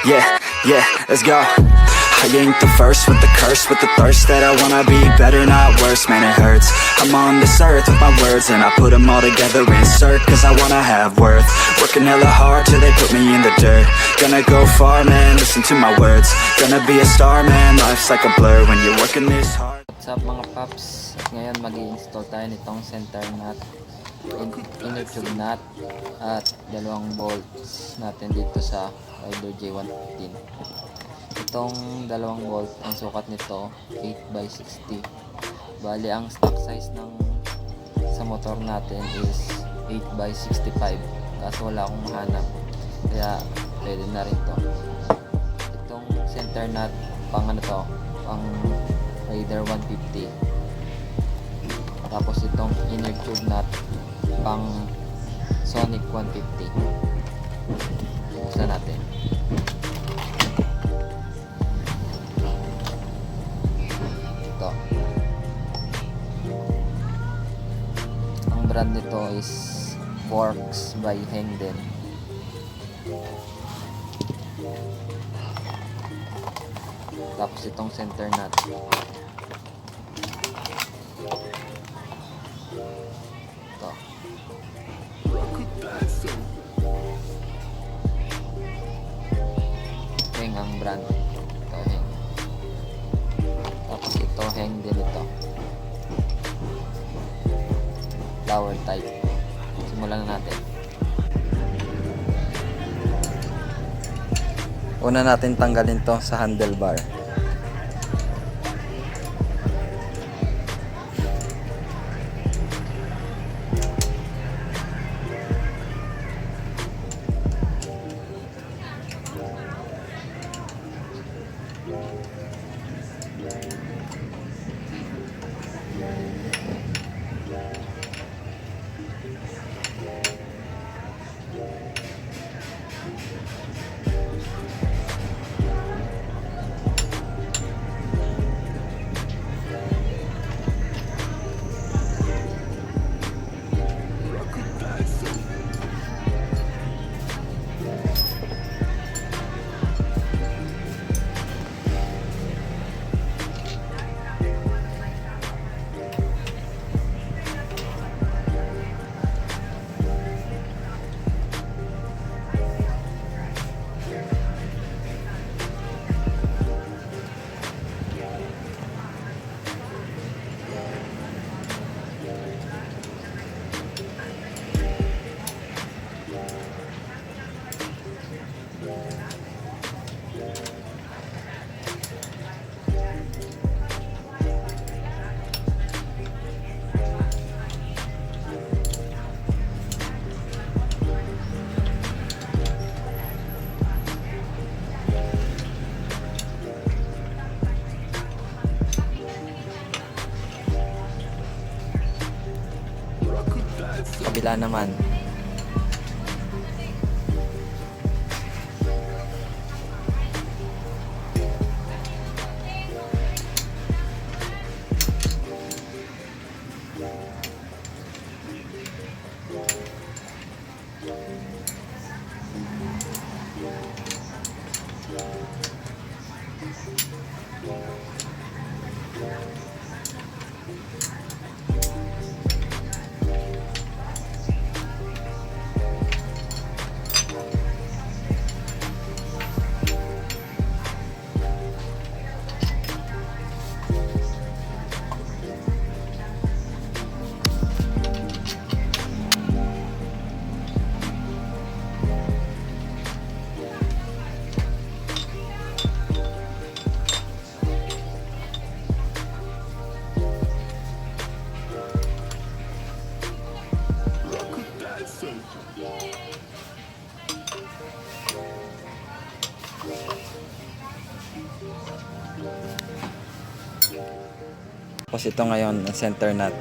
Yeah, let's go. I ain't the first with the curse, with the thirst that I wanna be better, not worse, man it hurts. I'm on this earth with my words and I put them all together, insert, cause I wanna have worth. Working hella hard till they put me in the dirt. Gonna go far, man, listen to my words. Gonna be a star, man, life's like a blur when you're working this hard. What's up mga paps? At ngayon mag-i-install tayo nitong center nut, inner tube nut at dalawang bolts natin dito sa rider J115. Itong dalawang bolt, ang sukat nito 8x60. Bali ang stock size ng sa motor natin is 8x65, kaso wala akong mahanap kaya pwede na rin to. Itong center nut pang ano to, pang rider 150. Tapos itong inner tube nut pang Sonic 150. Buksan natin. Ito. Ang brand nito is Vorks by Heng din. Tapos itong center nut. Ito. Heng ang brand. Ito Heng. Tapos ito Heng din ito. Flower type. Simulan na natin. Una natin tanggalin to sa handlebar. Kabila naman. Tapos ito ngayon, ang center nut.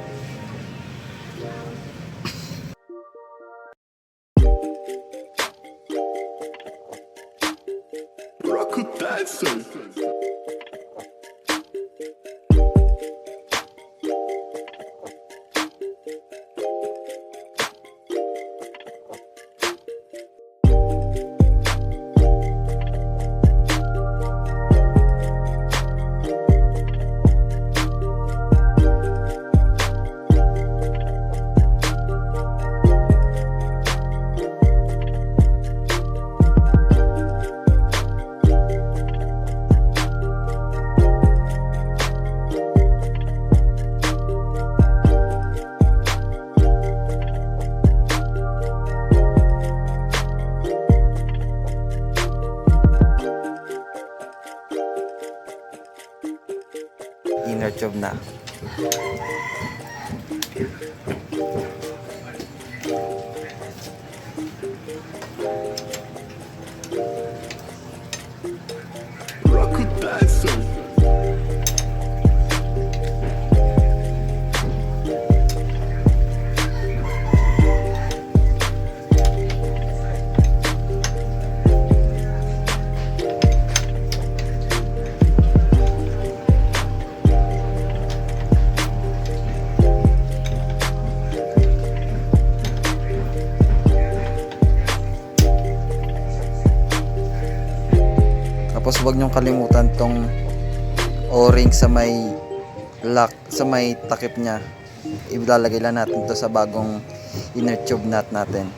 huwag nyong kalimutan tong o-ring sa may lock, sa may takip nya. Ilalagay lang natin to sa bagong inner tube nut natin.